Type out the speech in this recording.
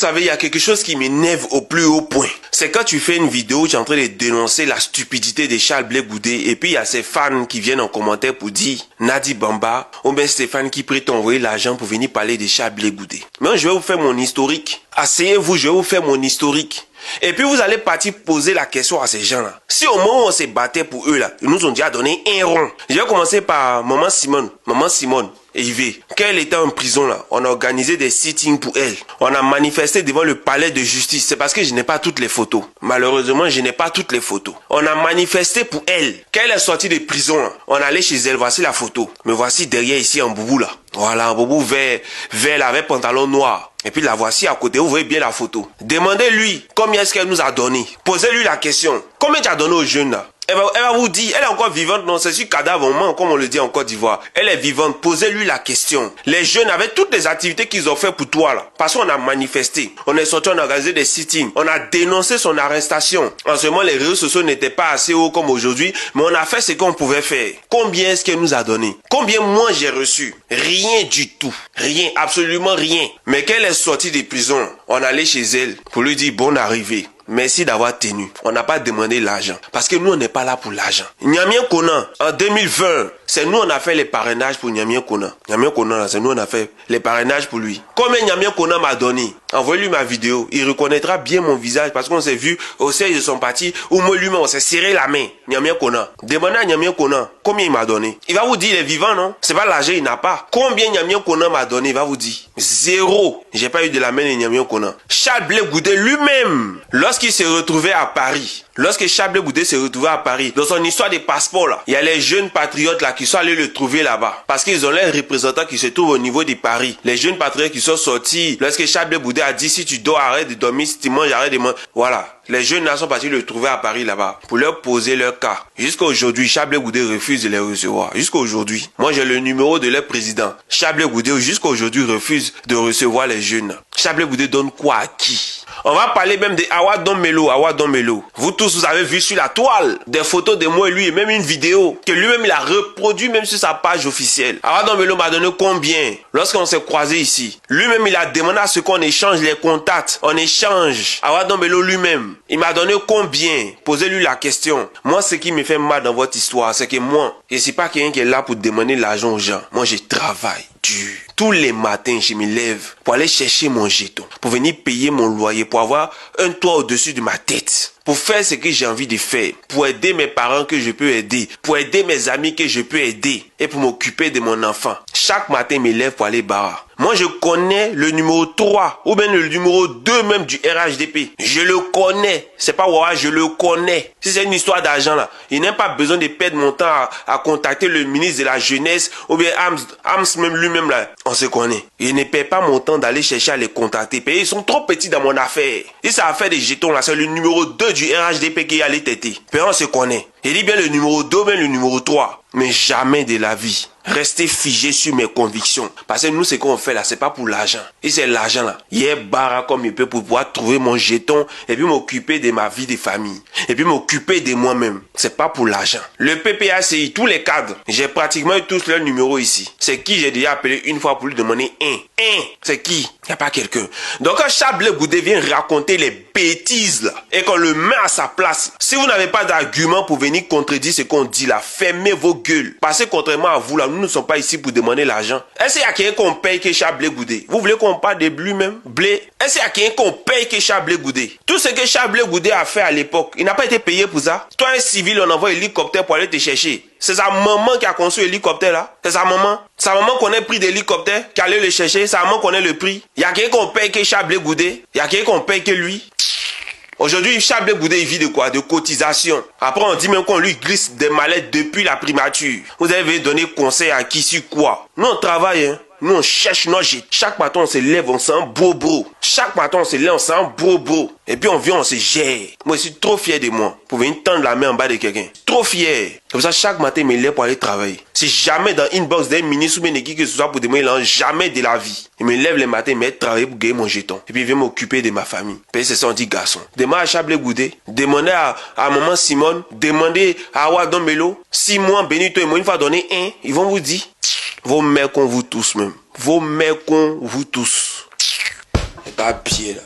Vous savez, il y a quelque chose qui m'énerve au plus haut point. C'est quand tu fais une vidéo où tu es en train de dénoncer la stupidité de Charles Blé Goudé et puis il y a ces fans qui viennent en commentaire pour dire Nadi Bamba ou bien Stéphane qui prie t'envoyer l'argent pour venir parler de Charles Blé Goudé. Mais je vais vous faire mon historique. Asseyez-vous, je vais vous faire mon historique. Et puis vous allez partir poser la question à ces gens-là. Si au moment où on se battait pour eux là, ils nous ont déjà donné un rond. Je vais commencer par Maman Simone et Yves. Quand elle était en prison là, on a organisé des sittings pour elle. On a manifesté devant le palais de justice. C'est parce que je n'ai pas toutes les photos. Malheureusement, je n'ai pas toutes les photos. On a manifesté pour elle. Quand elle est sortie de prison là, on allait chez elle. Voici la photo. Me voici derrière ici en boubou là. Voilà, un boubou vert là avec pantalon noir. Et puis la voici à côté, vous voyez bien la photo. Demandez-lui combien est-ce qu'elle nous a donné. Posez-lui la question. Combien tu as donné aux jeunes là? Elle va vous dire, elle est encore vivante, non, c'est sur cadavre au moins, comme on le dit en Côte d'Ivoire. Elle est vivante, posez-lui la question. Les jeunes, avec toutes les activités qu'ils ont fait pour toi là, parce qu'on a manifesté, on est sorti, on a organisé des sittings, on a dénoncé son arrestation. En ce moment, les réseaux sociaux n'étaient pas assez hauts comme aujourd'hui, mais on a fait ce qu'on pouvait faire. Combien est-ce qu'elle nous a donné? Combien moi j'ai reçu? Rien du tout. Rien, absolument rien. Mais quand elle est sortie de prison, on allait chez elle pour lui dire bonne arrivée. Merci d'avoir tenu. On n'a pas demandé l'argent. Parce que nous, on n'est pas là pour l'argent. Nyamien Konan, en 2020, c'est nous, on a fait les parrainages pour Nyamien Konan. Nyamien Konan, c'est nous, on a fait les parrainages pour lui. Combien Nyamien Konan m'a donné? Envoyez-lui ma vidéo. Il reconnaîtra bien mon visage parce qu'on s'est vu au siège de son parti où moi, lui-même, on s'est serré la main. Nyamien Konan. Demandez à Nyamien Konan combien il m'a donné. Il va vous dire, il est vivant, non? C'est pas l'argent, il n'a pas. Combien Nyamien Konan m'a donné? Il va vous dire. 0. J'ai pas eu de la main de Nyamien Konan. Charles Blé Goudé lui-même, lorsqu'il s'est retrouvé à Paris, lorsque Charles Blé Goudé s'est retrouvé à Paris, dans son histoire des passeports là, il y a les jeunes patriotes là qui sont allés le trouver là-bas. Parce qu'ils ont leurs représentants qui se trouvent au niveau de Paris. Les jeunes patriotes qui sont sortis, lorsque Charles Blé Goudé a dit si tu dors, arrête de dormir, si tu manges, arrête de manger. Voilà. Les jeunes là sont partis le trouver à Paris là-bas pour leur poser leur cas. Jusqu'à aujourd'hui, Charles Blé Goudé refuse de les recevoir. Jusqu'à aujourd'hui. Moi j'ai le numéro de leur président. Charles Blé Goudé jusqu'à aujourd'hui refuse de recevoir les jeunes. Charles Blé Goudé donne quoi à qui? On va parler même de Awa Don Melo. Vous tous, vous avez vu sur la toile des photos de moi et lui et même une vidéo que lui-même il a reproduit même sur sa page officielle. Awa Don Melo m'a donné combien lorsqu'on s'est croisés ici? Lui-même il a demandé à ce qu'on échange les contacts. On échange. Awa Don Melo lui-même, il m'a donné combien? Posez-lui la question. Moi, ce qui me fait mal dans votre histoire, c'est que moi, je ne suis pas quelqu'un qui est là pour demander l'argent aux gens. Moi, je travaille dur. Tous les matins, je me lève pour aller chercher mon jeton, pour venir payer mon loyer, pour avoir un toit au-dessus de ma tête, pour faire ce que j'ai envie de faire, pour aider mes parents que je peux aider, pour aider mes amis que je peux aider et pour m'occuper de mon enfant. Chaque matin, je me lève pour aller barra. Moi, je connais le numéro 3 ou bien le numéro 2 même du RHDP. Je le connais. C'est pas Wawa, je le connais. Si c'est une histoire d'argent là, il n'a pas besoin de perdre mon temps à contacter le ministre de la Jeunesse ou bien Ams même lui-même là. On se connaît. Il ne perd pas mon temps d'aller chercher à les contacter. Ils sont trop petits dans mon affaire. Si ça a fait des jetons là, c'est le numéro 2 du RHDP qui allait têter. On se connaît. Il dit bien le numéro 2, bien le numéro 3. Mais jamais de la vie. Restez figé sur mes convictions. Parce que nous, ce qu'on fait là, c'est pas pour l'argent. Et c'est l'argent là. Il est barra comme il peut pour pouvoir trouver mon jeton et puis m'occuper de ma vie de famille. Et puis m'occuper de moi-même. C'est pas pour l'argent. Le PPACI, tous les cadres, j'ai pratiquement eu tous leurs numéros ici. C'est qui j'ai déjà appelé une fois pour lui demander un. C'est qui? Il n'y a pas quelqu'un. Donc quand Charles Blé Goudé vient raconter les bêtises là, et qu'on le met à sa place, si vous n'avez pas d'argument pour venir contredire ce qu'on dit là, fermez vos gueules. Parce que contrairement à vous là, nous ne sommes pas ici pour demander l'argent. Est-ce qu'il y a quelqu'un qu'on paye que Charles Blé Goudé? Vous voulez qu'on parle de lui-même? Blé? Est-ce qu'il y a quelqu'un qu'on paye que Charles Blé Goudé? Tout ce que Charles Blé Goudé a fait à l'époque, il n'a pas été payé pour ça. Toi un civil, on envoie un hélicoptère pour aller te chercher. C'est sa maman qui a conçu l'hélicoptère là. C'est sa maman. Sa maman connaît le prix de l'hélicoptère, qui allait le chercher. Sa maman connaît le prix. Il y a quelqu'un qu'on paye que Charles Blé Goudé. Il y a quelqu'un qu'on paye que lui. Aujourd'hui, Charles Blé Goudé, il vit de quoi? De cotisation. Après, on dit même qu'on lui glisse des mallettes depuis la primature. Vous avez donné conseil à qui sur quoi? Nous, on travaille, hein. Nous, on cherche nos gîtes. Chaque matin, on se lève, on sent bro. Chaque matin, on se lève, on sent bro. Et puis, on vient, on se gère. Moi, je suis trop fier de moi pour venir tendre la main en bas de quelqu'un. Trop fier. Comme ça, chaque matin, je me lève pour aller travailler. C'est jamais dans inbox d'un ministre ou bien qui que ce soit pour demander l'argent, jamais de la vie. Je me lève le matin, je me travailler pour gagner mon jeton. Et puis, je viens m'occuper de ma famille. Puis, c'est ça, on dit garçon. Demandez à Charles Blé Goudé. Demandez à Maman Simone. Demandez à Awa Don Melo. 6 mois, Benito et moi, une fois donné un, ils vont vous dire. Vos mères qu'on vous tous même. Vos mères qu'on vous tous. C'est pas pied là.